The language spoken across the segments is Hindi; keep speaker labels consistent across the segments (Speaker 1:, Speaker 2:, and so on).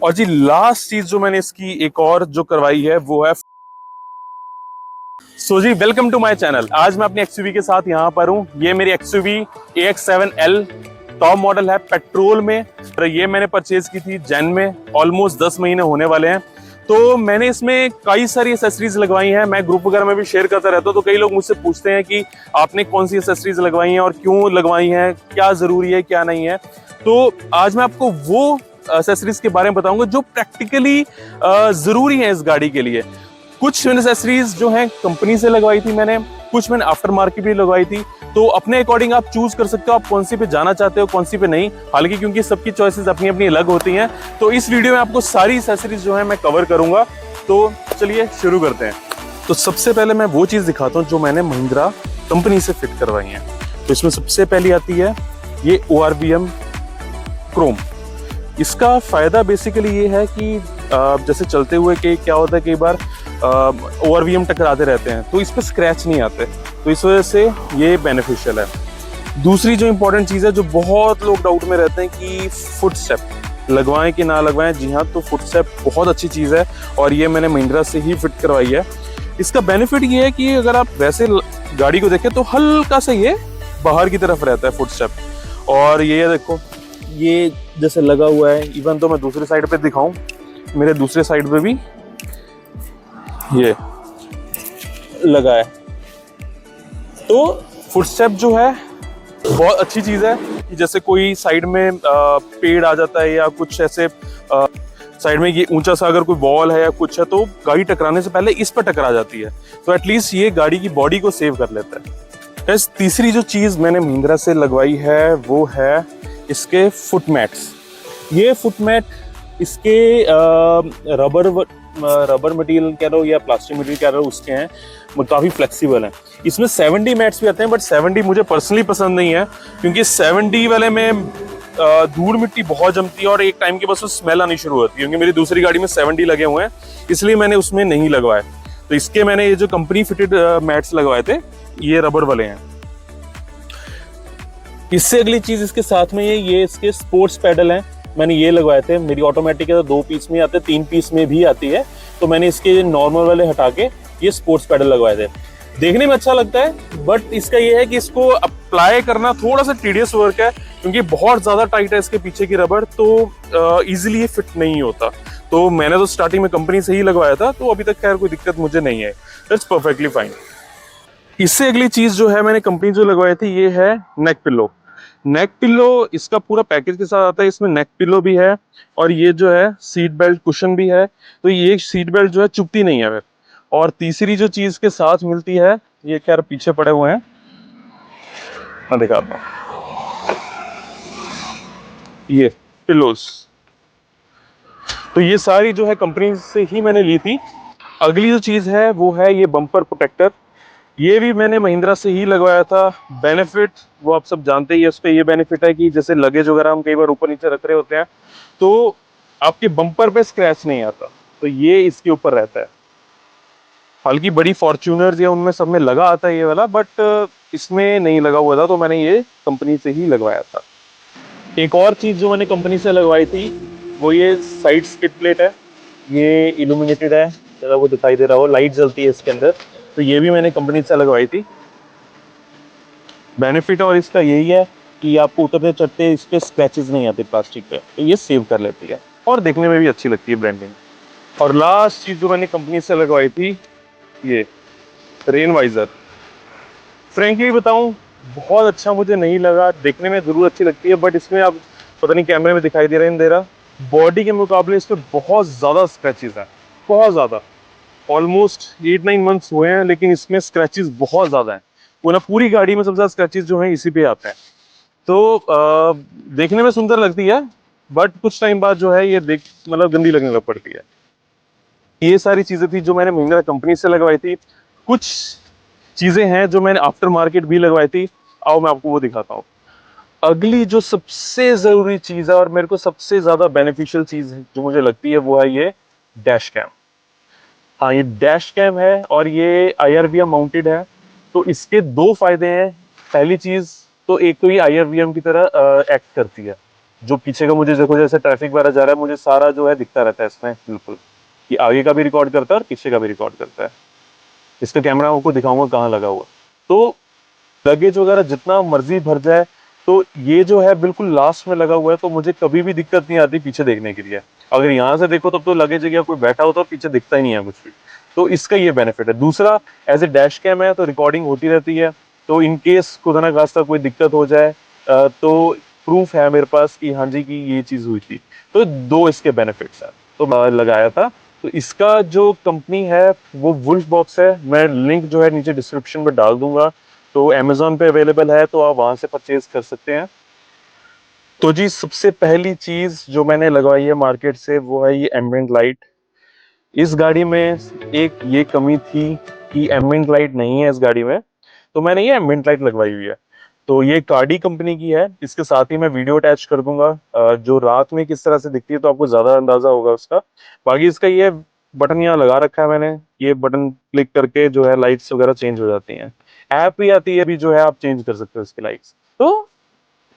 Speaker 1: और जी लास्ट चीज जो मैंने इसकी एक और जो करवाई है वो है सो जी वेलकम टू माय चैनल। आज मैं अपनी एक्सयूवी के साथ यहाँ पर हूँ। ये मेरी एक्सयूवी AX7L टॉप मॉडल है पेट्रोल में। तो ये मैंने परचेज की थी जैन में, ऑलमोस्ट 10 महीने होने वाले हैं। तो मैंने इसमें कई सारी एसेसरीज लगवाई हैं। मैं ग्रुप वगैरह में भी शेयर करता रहता हूँ, तो कई लोग मुझसे पूछते हैं कि आपने कौन सी एसेसरीज लगवाई हैं और क्यों लगवाई हैं, क्या जरूरी है क्या नहीं है। तो आज मैं आपको वो एसेसरीज के बारे में बताऊंगा जो प्रैक्टिकली जरूरी है इस गाड़ी के लिए। कुछ एसेसरीज जो है कंपनी से लगवाई थी मैंने, कुछ मैंने आफ्टर मार्केट भी लगवाई थी। तो अपने अकॉर्डिंग आप चूज कर सकते हो आप कौन सी पे जाना चाहते हो, कौन सी पे नहीं। हालांकि क्योंकि सबकी चॉइसेस अपनी अपनी अलग होती हैं, तो इस वीडियो में आपको सारी एसेसरीज जो है मैं कवर करूंगा। तो चलिए शुरू करते हैं। तो सबसे पहले मैं वो चीज दिखाता हूँ जो मैंने महिंद्रा कंपनी से फिट करवाई है। तो इसमें सबसे पहली आती है ये ORVM क्रोम। इसका फायदा बेसिकली ये है कि जैसे चलते हुए कि क्या होता है, कई बार ORVM टकराते रहते हैं तो इस पर स्क्रैच नहीं आते, तो इस वजह से ये बेनिफिशियल है। दूसरी जो इंपॉर्टेंट चीज़ है, जो बहुत लोग डाउट में रहते हैं कि फुट स्टेप लगवाएं कि ना लगवाएं। जी हाँ, तो फुट स्टेप बहुत अच्छी चीज़ है और ये मैंने महिंद्रा से ही फिट करवाई है। इसका बेनिफिट ये है कि अगर आप वैसे गाड़ी को देखें तो हल्का सा ये बाहर की तरफ रहता है फुट स्टेप। और ये देखो, ये जैसे लगा हुआ है। इवन तो मैं दूसरी साइड पे दिखाऊं, मेरे दूसरे साइड पे भी ये लगा है। तो फुटस्टेप जो है बहुत अच्छी चीज है कि जैसे कोई साइड में पेड़ आ जाता है या कुछ ऐसे साइड में ये ऊंचा सा अगर कोई वॉल है या कुछ है, तो गाड़ी टकराने से पहले इस पर टकरा जाती है, तो एटलीस्ट ये गाड़ी की बॉडी को सेव कर लेता है। तीसरी जो चीज मैंने महिंद्रा से लगवाई है वो है इसके फुट मैट्स। ये फुट मैट इसके रबर मटेरियल कह लो या प्लास्टिक मटेरियल कह लो, उसके हैं, काफ़ी फ्लेक्सिबल हैं। इसमें 70 मैट्स भी आते हैं, बट 70 मुझे पर्सनली पसंद नहीं है क्योंकि 70 वाले में धूल मिट्टी बहुत जमती है और एक टाइम के बाद स्मेल आनी शुरू होती है। क्योंकि मेरी दूसरी गाड़ी में 70 लगे हुए हैं, इसलिए मैंने उसमें नहीं लगवाए। तो इसके मैंने ये जो कंपनी फिटेड मैट्स लगवाए थे, ये रबर वाले हैं। इससे अगली चीज इसके साथ में ये इसके स्पोर्ट्स पैडल हैं, मैंने ये लगवाए थे। मेरी ऑटोमेटिक है तो 2 पीस में आते हैं, 3 पीस में भी आती है, तो मैंने इसके नॉर्मल वाले हटा के ये स्पोर्ट्स पैडल लगवाए थे। देखने में अच्छा लगता है, बट इसका ये है कि इसको अप्लाई करना थोड़ा सा टीडियस वर्क है क्योंकि बहुत ज्यादा टाइट है इसके पीछे की रबर, तो इजीली ये फिट नहीं होता। तो मैंने तो स्टार्टिंग में कंपनी से ही लगवाया था, तो अभी तक खैर कोई दिक्कत मुझे नहीं है, दैट्स परफेक्टली फाइन। इससे अगली चीज जो है मैंने कंपनी जो लगवाई थी, ये है नेक पिलो। नेक पिलो इसका पूरा पैकेज के साथ आता है। इसमें नेक पिलो भी है और ये जो है सीट बेल्ट कुशन भी है, तो ये सीट बेल्ट जो है चुभती नहीं है। और तीसरी जो चीज के साथ मिलती है, ये खैर पीछे पड़े हुए हैं, मैं दिखाता हूँ, ये पिलोस। तो ये सारी जो है कंपनी से ही मैंने ली थी। अगली जो चीज है वो है ये बम्पर प्रोटेक्टर। ये भी मैंने महिंद्रा से ही लगवाया था। बेनिफिट वो आप सब जानते ही है, उस पर ये बेनिफिट है कि जैसे लगेज वगैरह हम कई बार ऊपर नीचे रख रहे होते हैं तो आपके बम्पर पे स्क्रैच नहीं आता, तो ये इसके ऊपर रहता है। हालांकि बड़ी फॉर्च्यूनर्स या उनमें सब में लगा आता है ये वाला, बट इसमें नहीं लगा हुआ था, तो मैंने ये कंपनी से ही लगवाया था। एक और चीज जो मैंने कंपनी से लगवाई थी वो ये साइड स्किड प्लेट है। ये इल्यूमिनेटेड है, जरा वो दिखाई दे रहा हो, लाइट जलती है इसके अंदर, तो ये भी मैंने कंपनी से लगवाई थी। बेनिफिट और इसका यही है कि आपको उतरते चढ़ते इस पे स्क्रैचेस नहीं आते प्लास्टिक पे, तो ये सेव कर लेती है और देखने में भी अच्छी लगती है ब्रांडिंग। और लास्ट चीज जो मैंने कंपनी से लगवाई थी, ये रेन वाइजर। फ्रेंकली बताऊं, बहुत अच्छा मुझे नहीं लगा। देखने में जरूर अच्छी लगती है, बट इसमें अब पता नहीं कैमरे में दिखाई दे रहा है नहीं दे रहा, बॉडी के मुकाबले इस पर बहुत ज्यादा स्क्रैचेस हैं, बहुत ज्यादा। ऑलमोस्ट 8-9 मंथ्स हुए हैं, लेकिन इसमें स्क्रैचेस बहुत ज्यादा हैं। वो ना पूरी गाड़ी में सबसे ज्यादा स्क्रैचेस जो हैं इसी पे आते हैं। तो देखने में सुंदर लगती है, बट कुछ टाइम बाद जो है ये देख मतलब गंदी लगने लग पड़ती है। ये सारी चीजें थी जो मैंने महिंद्रा कंपनी से लगवाई थी। कुछ चीजें हैं जो मैंने आफ्टर मार्केट भी लगवाई थी, आओ मैं आपको वो दिखाता हूँ। अगली जो सबसे जरूरी चीज है और मेरे को सबसे ज्यादा बेनिफिशियल चीज है जो मुझे लगती है, वो है ये डैश कैम। हाँ, ये डैश कैम है और ये IRVM माउंटेड है। तो इसके 2 फायदे हैं। पहली चीज तो एक तो ये IRVM की तरह एक्ट करती है,
Speaker 2: जो पीछे का मुझे देखो, जैसे ट्रैफिक वगैरह जा रहा है, मुझे सारा जो है दिखता रहता है इसमें बिल्कुल, कि आगे का भी रिकॉर्ड करता है और पीछे का भी रिकॉर्ड करता है। इसका कैमरा आपको दिखाऊंगा कहाँ लगा हुआ। तो लगेज वगैरह जितना मर्जी भर जाए, तो ये जो है बिल्कुल लास्ट में लगा हुआ है, तो मुझे कभी भी दिक्कत नहीं आती पीछे देखने के लिए। अगर यहाँ से देखो तब तो लगेज या कोई बैठा होता है, पीछे दिखता ही नहीं है कुछ भी। तो इसका ये बेनिफिट है। दूसरा, एज ए डैश कैम है तो रिकॉर्डिंग होती रहती है, तो इन केस खुदा ना खास्ता कोई दिक्कत हो जाए तो प्रूफ है मेरे पास कि हाँ जी कि ये चीज हुई थी। तो दो इसके बेनिफिट्स हैं, तो मैं लगाया था। तो इसका जो कंपनी है वो वुल्फ बॉक्स है। मैं लिंक जो है नीचे डिस्क्रिप्शन में डाल दूंगा। तो अमेजोन पे अवेलेबल है, तो आप वहां से परचेज कर सकते हैं। तो जी सबसे पहली चीज जो मैंने लगवाई है मार्केट से वो है ये एम्बिएंट लाइट। इस गाड़ी में एक ये कमी थी कि एम्बिएंट लाइट नहीं है इस गाड़ी में, तो मैंने ये एम्बिएंट लाइट लगवाई हुई है। तो ये कार्डी कंपनी की है। इसके साथ ही मैं वीडियो अटैच कर दूंगा जो रात में किस तरह से दिखती है, तो आपको ज्यादा अंदाजा होगा उसका। बाकी इसका ये बटन यहाँ लगा रखा है मैंने, ये बटन क्लिक करके जो है लाइट्स वगैरह चेंज हो जाती हैं। ऐप भी आती है, भी जो है आप चेंज कर सकते हो इसकी लाइट्स। तो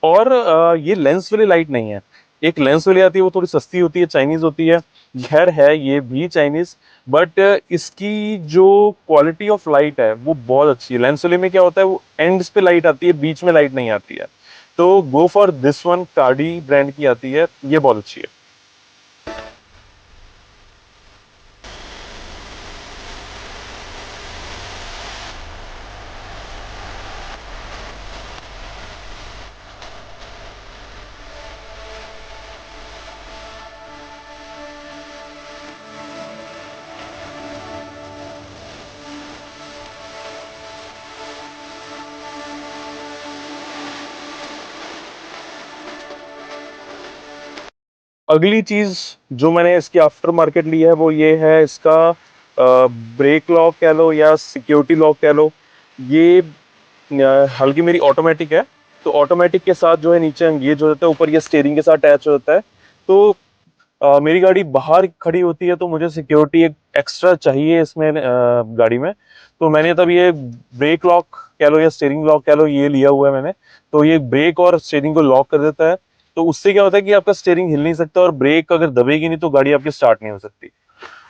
Speaker 2: और ये लेंस वाली लाइट नहीं है। एक लेंस वाली आती है, वो थोड़ी सस्ती होती है, चाइनीज होती है। खैर है ये भी चाइनीज, बट इसकी जो क्वालिटी ऑफ लाइट है वो बहुत अच्छी है। लेंस वाले में क्या होता है, वो एंड्स पे लाइट आती है, बीच में लाइट नहीं आती है। तो go for this one, Cardi brand की आती है, ये बहुत अच्छी है। अगली चीज जो मैंने इसकी आफ्टर मार्केट ली है वो ये है इसका ब्रेक लॉक कह लो या सिक्योरिटी लॉक कह लो। ये हल्की मेरी ऑटोमेटिक है, तो ऑटोमेटिक के साथ जो है नीचे एंगेज हो जाता है, ऊपर ये स्टीयरिंग के साथ अटैच हो जाता है। तो मेरी गाड़ी बाहर खड़ी होती है, तो मुझे सिक्योरिटी एक एक्स्ट्रा चाहिए इसमें गाड़ी में। तो मैंने तब ये ब्रेक लॉक कह लो या स्टीयरिंग लॉक कह लो, ये लिया हुआ है मैंने। तो ये ब्रेक और स्टीयरिंग को लॉक कर देता है। तो उससे क्या होता है कि आपका स्टीयरिंग हिल नहीं सकता, और ब्रेक अगर दबेगी नहीं तो गाड़ी आपकी स्टार्ट नहीं हो सकती।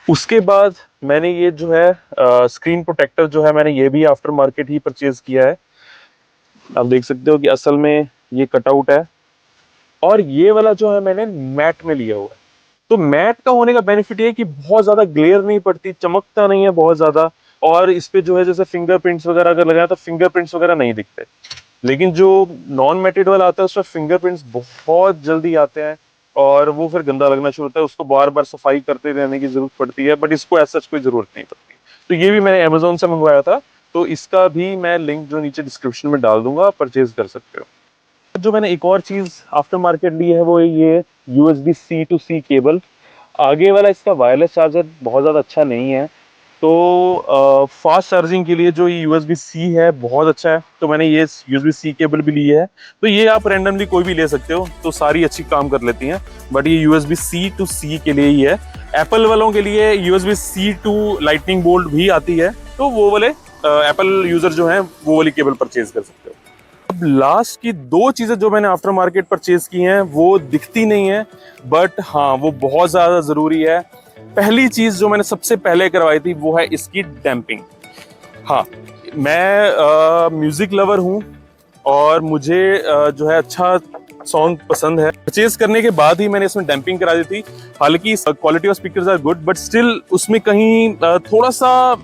Speaker 2: उसके बाद मैंने ये जो है स्क्रीन प्रोटेक्टर जो है, मैंने ये भी आफ्टर मार्केट ही परचेज किया है। आप देख सकते हो कि असल में ये कटआउट है, और ये वाला जो है मैंने मैट में लिया हुआ है। तो मैट का होने का बेनिफिट ये है कि बहुत ज्यादा ग्लेयर नहीं पड़ती, चमकता नहीं है बहुत ज्यादा। और इस पे जो है जैसे फिंगरप्रिंट्स वगैरह अगर लगाया तो फिंगरप्रिंट्स वगैरह नहीं दिखते। लेकिन जो नॉन मैटेड वाला आता है उसमें फिंगरप्रिंट्स बहुत जल्दी आते हैं, और वो फिर गंदा लगना शुरू होता है, उसको बार बार सफाई करते रहने की जरूरत पड़ती है। बट इसको ऐसा कोई जरूरत नहीं पड़ती। तो ये भी मैंने अमेजोन से मंगवाया था, तो इसका भी मैं लिंक जो नीचे डिस्क्रिप्शन में डाल दूंगा, परचेज कर सकते हो। जो मैंने एक और चीज आफ्टर मार्केट ली है वो ये USB C to C cable. आगे वाला इसका वायरलेस चार्जर बहुत ज़्यादा अच्छा नहीं है, तो फास्ट चार्जिंग के लिए जो ये USB C है बहुत अच्छा है। तो मैंने ये USB C केबल भी ली है। तो ये आप रैंडमली कोई भी ले सकते हो, तो सारी अच्छी काम कर लेती हैं। बट ये USB C to C के लिए ही है। एप्पल वालों के लिए USB C to lightning bolt भी आती है, तो वो वाले एप्पल यूजर जो हैं वो वाली केबल परचेज कर सकते हो। अब लास्ट की दो चीजें जो मैंने आफ्टर मार्केट परचेज की हैं वो दिखती नहीं है, बट हाँ वो बहुत ज्यादा जरूरी है। पहली चीज जो मैंने सबसे पहले करवाई थी वो है इसकी डैम्पिंग। हाँ, मैं म्यूजिक लवर हूँ, और मुझे जो है अच्छा साउंड पसंद है। परचेज करने के बाद ही मैंने इसमें डैम्पिंग करा दी थी। हालांकि quality of speakers are good, but still उसमें कहीं थोड़ा सा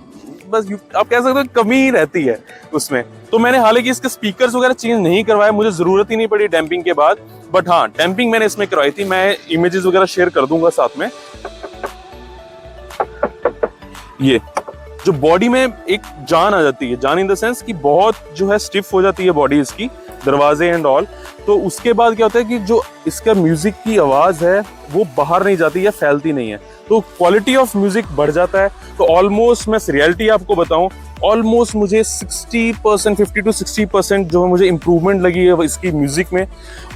Speaker 2: बस आप कह सकते हो कमी रहती है उसमें। तो मैंने हालांकि इसके स्पीकर्स वगैरह चेंज नहीं करवाए, मुझे जरूरत ही नहीं पड़ी डैम्पिंग के बाद। बट हाँ, डैम्पिंग मैंने इसमें करवाई थी। मैं इमेजेस वगैरह शेयर कर दूंगा साथ में। ये जो बॉडी में एक जान आ जाती है, जान इन द सेंस कि बहुत जो है स्टिफ हो जाती है बॉडी इसकी, दरवाजे एंड ऑल। तो उसके बाद क्या होता है कि जो इसका म्यूजिक की आवाज है वो बाहर नहीं जाती या फैलती नहीं है, तो क्वालिटी ऑफ म्यूजिक बढ़ जाता है। तो ऑलमोस्ट मैं रियलिटी आपको बताऊं,
Speaker 1: ऑलमोस्ट मुझे 60% 50 to 60% जो है मुझे इम्प्रूवमेंट लगी है इसकी म्यूजिक में।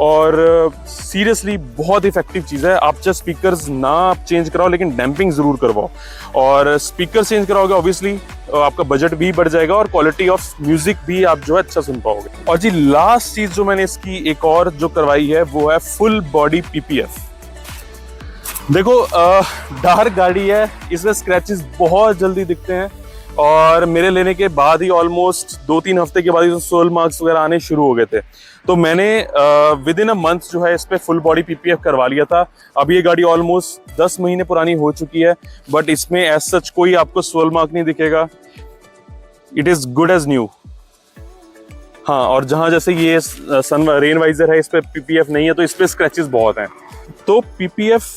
Speaker 1: और सीरियसली बहुत इफेक्टिव चीज़ है। आप जस्ट स्पीकर्स ना आप चेंज कराओ लेकिन डैम्पिंग ज़रूर करवाओ, और स्पीकर चेंज कराओगे ऑब्वियसली आपका बजट भी बढ़ जाएगा और क्वालिटी ऑफ म्यूजिक भी आप जो है अच्छा सुन पाओगे। और जी लास्ट चीज़ जो मैंने इसकी एक और जो करवाई है वो है फुल बॉडी PPF। देखो डार्क गाड़ी है, इसमें स्क्रैचेस बहुत जल्दी दिखते हैं, और मेरे लेने के बाद ही ऑलमोस्ट 2-3 हफ्ते के बाद ही सोल मार्क्स वगैरह आने शुरू हो गए थे। तो मैंने विद इन अ मंथ जो है इस पे फुल बॉडी PPF करवा लिया था। अब ये गाड़ी ऑलमोस्ट 10 महीने पुरानी हो चुकी है, बट इसमें एज सच कोई आपको सोल मार्क नहीं दिखेगा। It is good as new. हाँ, और जहाँ जैसे ये सन रेन वाइजर है इस पे PPF नहीं है, तो इस पे स्क्रैचेस बहुत हैं। तो PPF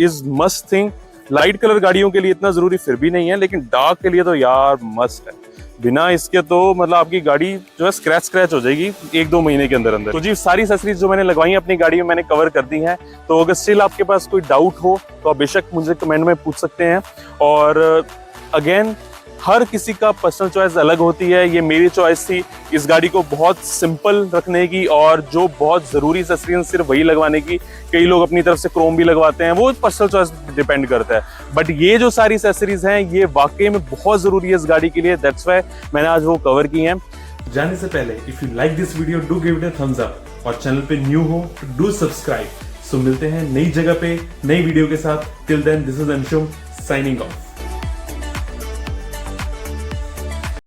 Speaker 1: is must thing. Light colour गाड़ियों के लिए इतना जरूरी फिर भी नहीं है, लेकिन डार्क के लिए तो यार मस्ट है। बिना इसके तो मतलब आपकी गाड़ी जो है स्क्रैच हो जाएगी 1-2 महीने के अंदर अंदर। तो जी सारी एक्सेसरीज जो मैंने लगवाई है अपनी गाड़ी में मैंने कवर कर दी हैं। तो अगर स्टिल आपके पास कोई डाउट हो तो आप बेशक मुझे कमेंट में पूछ सकते हैं। और अगेन हर किसी का पर्सनल चॉइस अलग होती है। ये मेरी चॉइस थी इस गाड़ी को बहुत सिंपल रखने की, और जो बहुत ज़रूरी एक्सेसरीज सिर्फ वही लगवाने की। कई लोग अपनी तरफ से क्रोम भी लगवाते हैं, वो पर्सनल चॉइस डिपेंड करता है। बट ये जो सारी एक्सेसरीज हैं ये वाकई में बहुत ज़रूरी है इस गाड़ी के लिए, दैट्स व्हाई मैंने आज वो कवर की हैं।
Speaker 3: जाने से पहले if you like this video do give it a thumbs up, और चैनल पे न्यू हो तो डू सब्सक्राइब। सो मिलते हैं नई जगह पे नई वीडियो के साथ। Till then this is Anshum signing of.